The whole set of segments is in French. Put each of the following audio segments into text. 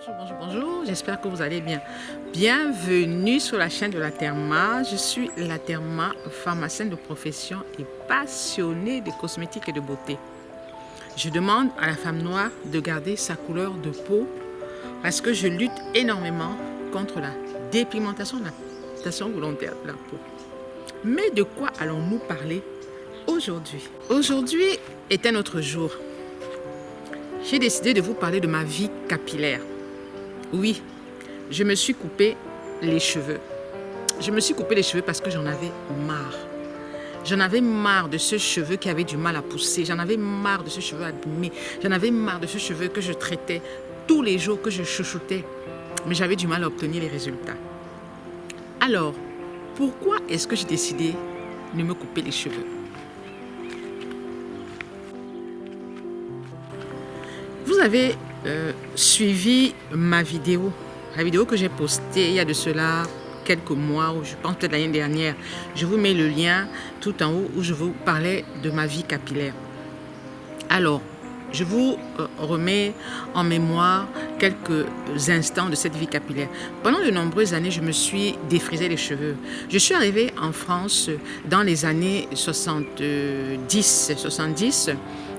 Bonjour, j'espère que vous allez bien. Bienvenue sur la chaîne de la Therma. Je suis la Therma, pharmacienne de profession et passionnée de cosmétiques et de beauté. Je demande à la femme noire de garder sa couleur de peau parce que je lutte énormément contre la dépigmentation, la pigmentation volontaire de la peau. Mais de quoi allons-nous parler aujourd'hui? Aujourd'hui est un autre jour. J'ai décidé de vous parler de ma vie capillaire. Oui, je me suis coupé les cheveux. Je me suis coupé les cheveux parce que j'en avais marre. J'en avais marre de ce cheveu qui avait du mal à pousser. J'en avais marre de ce cheveu abîmé. J'en avais marre de ce cheveu que je traitais tous les jours, que je chouchoutais. Mais j'avais du mal à obtenir les résultats. Alors, pourquoi est-ce que j'ai décidé de me couper les cheveux? Vous avez suivi ma vidéo, la vidéo que j'ai postée il y a de cela quelques mois, ou je pense peut-être l'année dernière. Je vous mets le lien tout en haut où je vous parlais de ma vie capillaire. Alors, je vous remets en mémoire quelques instants de cette vie capillaire. Pendant de nombreuses années, je me suis défrisé les cheveux. Je suis arrivée en France dans les années 70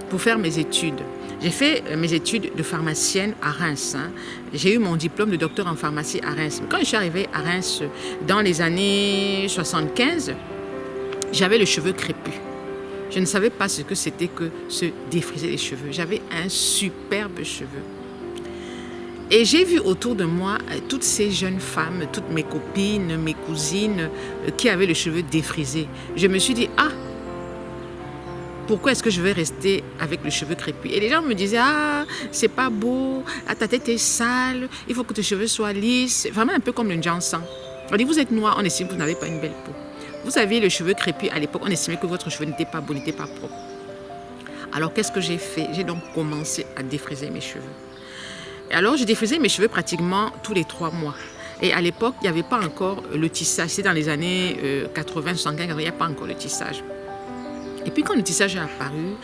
pour faire mes études. J'ai fait mes études de pharmacienne à Reims. J'ai eu mon diplôme de docteur en pharmacie à Reims. Quand je suis arrivée à Reims dans les années 75, j'avais les cheveux crépus. Je ne savais pas ce que c'était que se défriser les cheveux. J'avais un superbe cheveu. Et j'ai vu autour de moi toutes ces jeunes femmes, toutes mes copines, mes cousines qui avaient les cheveux défrisés. Je me suis dit, ah, pourquoi est-ce que je vais rester avec le cheveu crépus? Et les gens me disaient, ah, c'est pas beau, ah, ta tête est sale, il faut que tes cheveux soient lisses. Vraiment un peu comme le Jansan. On dit, vous êtes noir, on estime que vous n'avez pas une belle peau. Vous aviez le cheveu crépus à l'époque, on estimait que votre cheveu n'était pas beau, n'était pas propre. Alors qu'est-ce que j'ai fait? J'ai donc commencé à défriser mes cheveux. Et alors je défrisais mes cheveux pratiquement tous les 3 mois. Et à l'époque, il n'y avait pas encore le tissage. C'est dans les années 80, 75, il n'y a pas encore le tissage. Et puis quand le tissage est apparu,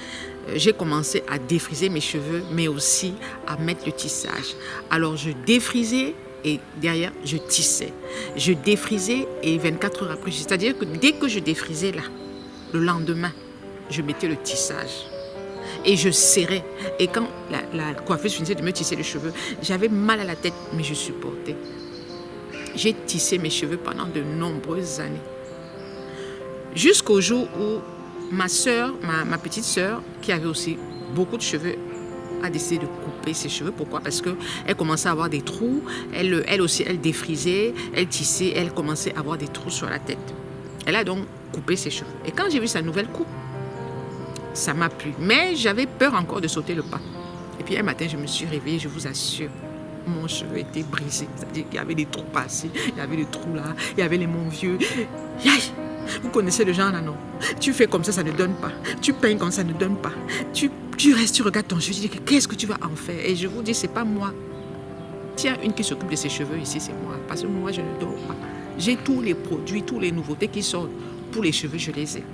j'ai commencé à défriser mes cheveux, mais aussi à mettre le tissage. Alors je défrisais et derrière je tissais. Je défrisais et 24 heures après, c'est-à-dire que dès que je défrisais là, le lendemain, je mettais le tissage. Et je serrais. Et quand la coiffeuse finissait de me tisser les cheveux, j'avais mal à la tête, mais je supportais. J'ai tissé mes cheveux pendant de nombreuses années. Jusqu'au jour où ma soeur, ma petite soeur, qui avait aussi beaucoup de cheveux, a décidé de couper ses cheveux. Pourquoi? Parce qu'elle commençait à avoir des trous. Elle aussi, elle défrisait, elle tissait, elle commençait à avoir des trous sur la tête. Elle a donc coupé ses cheveux. Et quand j'ai vu sa nouvelle coupe, ça m'a plu. Mais j'avais peur encore de sauter le pas. Et puis un matin, je me suis réveillée, je vous assure, mon cheveu était brisé. C'est-à-dire qu'il y avait des trous passés, il y avait des trous là, il y avait les monts vieux. Aïe! Vous connaissez le genre là, non? Tu fais comme ça ne donne pas. Tu peignes comme ça ne donne pas. Tu restes, tu regardes ton cheveu, tu dis qu'est-ce que tu vas en faire? Et je vous dis, c'est pas moi. S'il y a une qui s'occupe de ses cheveux ici, c'est moi. Parce que moi, je ne dors pas. J'ai tous les produits, toutes les nouveautés qui sortent pour les cheveux, je les ai.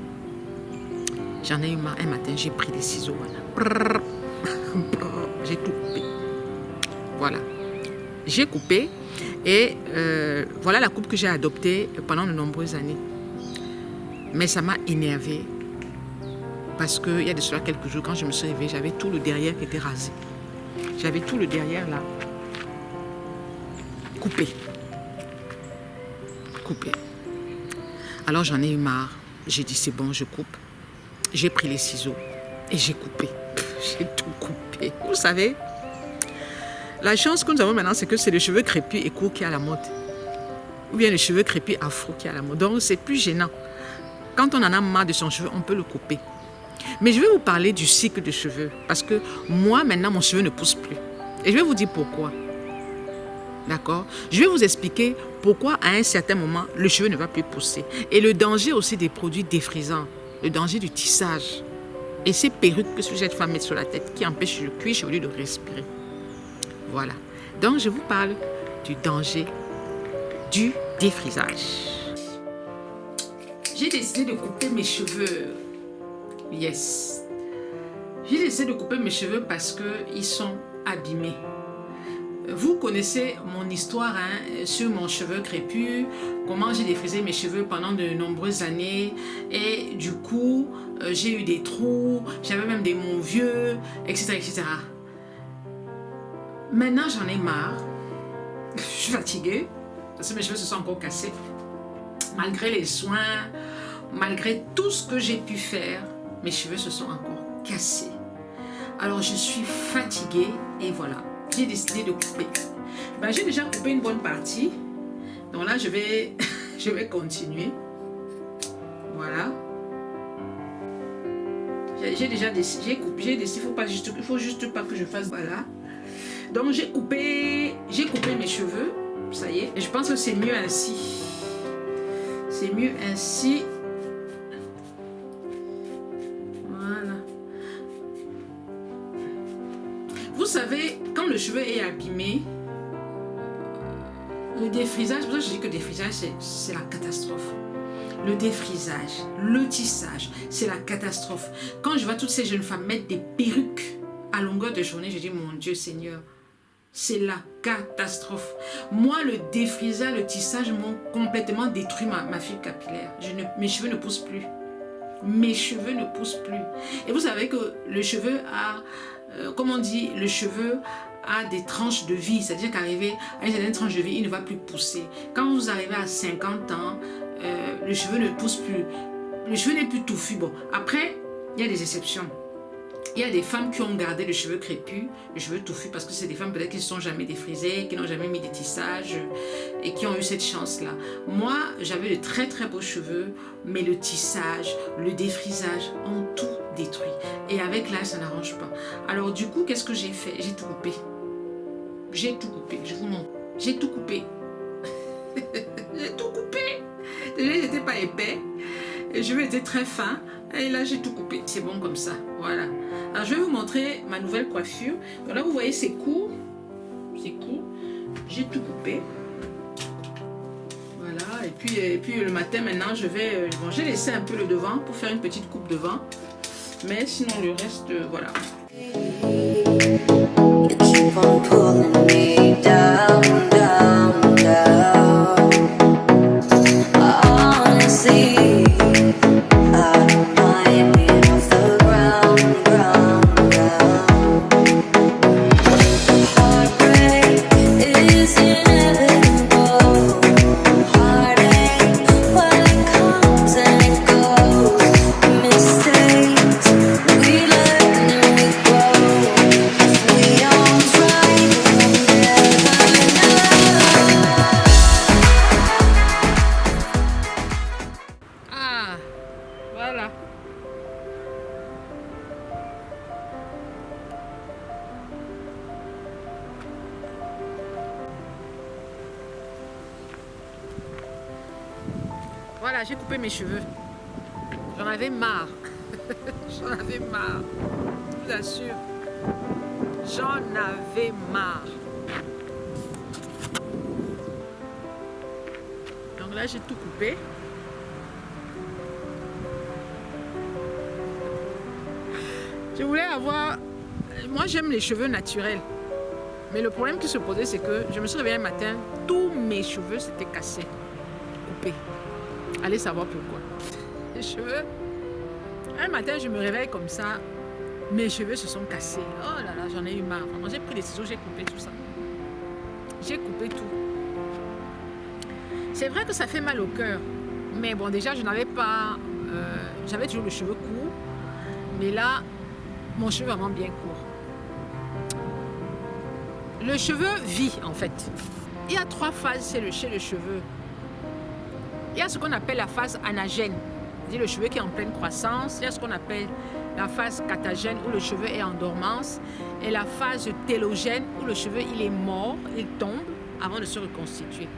J'en ai eu marre. Un matin, j'ai pris des ciseaux. Voilà. J'ai tout coupé. Voilà. J'ai coupé et voilà la coupe que j'ai adoptée pendant de nombreuses années. Mais ça m'a énervée parce qu'il y a de cela quelques jours, quand je me suis réveillée, j'avais tout le derrière qui était rasé. J'avais tout le derrière là, coupé. Coupé. Alors j'en ai eu marre. J'ai dit c'est bon, je coupe. J'ai pris les ciseaux et j'ai coupé. J'ai tout coupé. Vous savez, la chance que nous avons maintenant, c'est que c'est le cheveu crépus et court qui est à la mode. Ou bien le cheveu crépus afro qui est à la mode. Donc c'est plus gênant. Quand on en a marre de son cheveu, on peut le couper. Mais je vais vous parler du cycle de cheveux. Parce que moi, maintenant, mon cheveu ne pousse plus. Et je vais vous dire pourquoi. D'accord? Je vais vous expliquer pourquoi, à un certain moment, le cheveu ne va plus pousser. Et le danger aussi des produits défrisants. Le danger du tissage. Et ces perruques que cette femme met sur la tête qui empêchent le cuir chevelu de respirer. Voilà. Donc, je vous parle du danger du défrisage. J'ai décidé de couper mes cheveux. Yes. J'ai décidé de couper mes cheveux parce qu'ils sont abîmés. Vous connaissez mon histoire sur mon cheveu crépus, comment j'ai défrisé mes cheveux pendant de nombreuses années et du coup j'ai eu des trous, j'avais même des monts vieux, etc., etc. Maintenant j'en ai marre, je suis fatiguée parce que mes cheveux se sont encore cassés. Malgré les soins, malgré tout ce que j'ai pu faire, mes cheveux se sont encore cassés. Alors je suis fatiguée et voilà. J'ai décidé de couper. Ben, j'ai déjà coupé une bonne partie. Donc là, je vais continuer. Voilà. J'ai déjà décidé, il faut juste pas que je fasse. Voilà. Donc j'ai coupé mes cheveux. Ça y est. Et je pense que c'est mieux ainsi. C'est mieux ainsi. Voilà. Vous savez, quand le cheveu est abîmé, le défrisage, c'est pour ça que je dis que le défrisage, c'est la catastrophe. Le défrisage, le tissage, c'est la catastrophe. Quand je vois toutes ces jeunes femmes mettre des perruques à longueur de journée, je dis, mon Dieu Seigneur, c'est la catastrophe. Moi, le défrisage, le tissage m'ont complètement détruit ma fibre capillaire. Mes cheveux ne poussent plus. Mes cheveux ne poussent plus. Et vous savez que le cheveu a... comme on dit, le cheveu a des tranches de vie, c'est-à-dire qu'arrivé à une certaine tranche de vie, il ne va plus pousser. Quand vous arrivez à 50 ans, le cheveu ne pousse plus. Le cheveu n'est plus touffu. Bon, après, il y a des exceptions. Il y a des femmes qui ont gardé le cheveu crépus, le cheveu touffu, parce que c'est des femmes peut-être qui ne se sont jamais défrisées, qui n'ont jamais mis des tissages et qui ont eu cette chance-là. Moi, j'avais de très très beaux cheveux, mais le tissage, le défrisage ont tout détruit. Et avec l'âge, ça n'arrange pas. Alors du coup, qu'est-ce que j'ai fait? J'ai tout coupé. J'ai tout coupé, je vous montre. J'ai tout coupé. J'ai tout coupé. Déjà, ils n'étaient pas épais. Les cheveux étaient très fins. Et là, j'ai tout coupé. C'est bon comme ça. Voilà. Alors, je vais vous montrer ma nouvelle coiffure. Donc là, vous voyez, c'est court. C'est court. J'ai tout coupé. Voilà. Et puis le matin, maintenant, je vais... bon, j'ai laissé un peu le devant pour faire une petite coupe devant. Mais sinon, le reste, voilà. You keep on pulling me down, down, down. Honestly, Voilà, j'ai coupé mes cheveux. J'en avais marre. J'en avais marre. Je vous assure. J'en avais marre. Donc là, j'ai tout coupé. Je voulais avoir... Moi, j'aime les cheveux naturels. Mais le problème qui se posait, c'est que je me suis réveillée un matin, tous mes cheveux s'étaient cassés, coupés. Allez savoir pourquoi. Les cheveux... Un matin, je me réveille comme ça, mes cheveux se sont cassés. Oh là là, j'en ai eu marre. J'ai pris des ciseaux, j'ai coupé tout ça. J'ai coupé tout. C'est vrai que ça fait mal au cœur. Mais bon, déjà, je n'avais pas... j'avais toujours le cheveu court. Mais là, mon cheveu est vraiment bien court. Le cheveu vit, en fait. Il y a 3 phases chez le cheveu. Il y a ce qu'on appelle la phase anagène, c'est-à-dire le cheveu qui est en pleine croissance. Il y a ce qu'on appelle la phase catagène, où le cheveu est en dormance. Et la phase télogène, où le cheveu il est mort, il tombe avant de se reconstituer.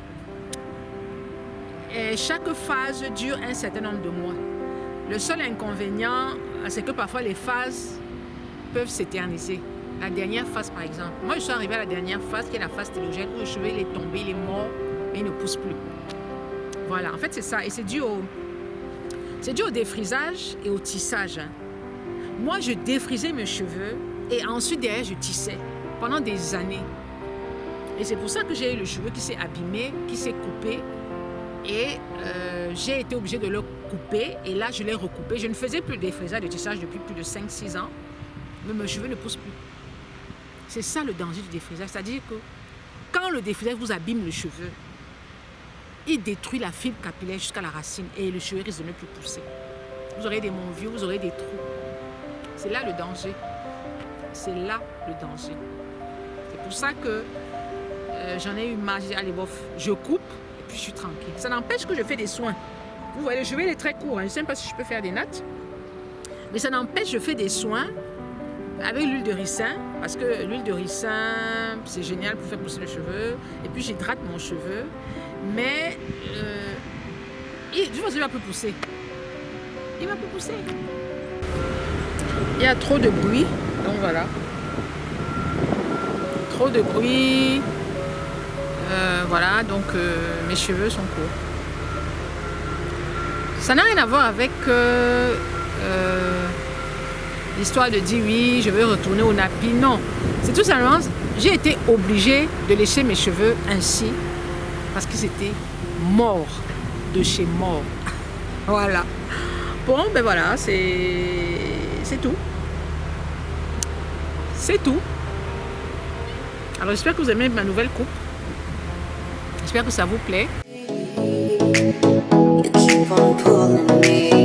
Et chaque phase dure un certain nombre de mois. Le seul inconvénient, c'est que parfois les phases peuvent s'éterniser. La dernière phase, par exemple. Moi, je suis arrivée à la dernière phase, qui est la phase télogène, où le cheveu il est tombé, il est mort, mais il ne pousse plus. Voilà, en fait, c'est ça. Et c'est dû au défrisage et au tissage. Moi, je défrisais mes cheveux et ensuite, derrière, je tissais pendant des années. Et c'est pour ça que j'ai eu le cheveu qui s'est abîmé, qui s'est coupé. Et j'ai été obligée de le couper. Et là, je l'ai recoupé. Je ne faisais plus de défrisage, de tissage depuis plus de 5-6 ans. Mais mes cheveux ne poussent plus. C'est ça le danger du défrisage. C'est-à-dire que quand le défrisage vous abîme le cheveu, il détruit la fibre capillaire jusqu'à la racine. Et le cheveu risque de ne plus pousser. Vous aurez des monvieux, vous aurez des trous. C'est là le danger. C'est là le danger. C'est pour ça que j'en ai eu marre. J'ai dit, allez, bof, je coupe et puis je suis tranquille. Ça n'empêche que je fais des soins. Vous voyez, le cheveu il est très court. Je ne sais même pas si je peux faire des nattes. Mais ça n'empêche que je fais des soins avec l'huile de ricin. Parce que l'huile de ricin, c'est génial pour faire pousser le cheveu. Et puis j'hydrate mon cheveu. Mais je pense qu'il va plus pousser. Il va plus pousser. Il y a trop de bruit. Donc voilà. Trop de bruit. Voilà, donc mes cheveux sont courts. Ça n'a rien à voir avec l'histoire de dire oui, je veux retourner au nappy. Non, c'est tout simplement, j'ai été obligée de laisser mes cheveux ainsi parce qu'ils étaient morts, de chez mort. Voilà. Bon, ben voilà, c'est tout. C'est tout. Alors j'espère que vous aimez ma nouvelle coupe. J'espère que ça vous plaît. You keep on pulling me.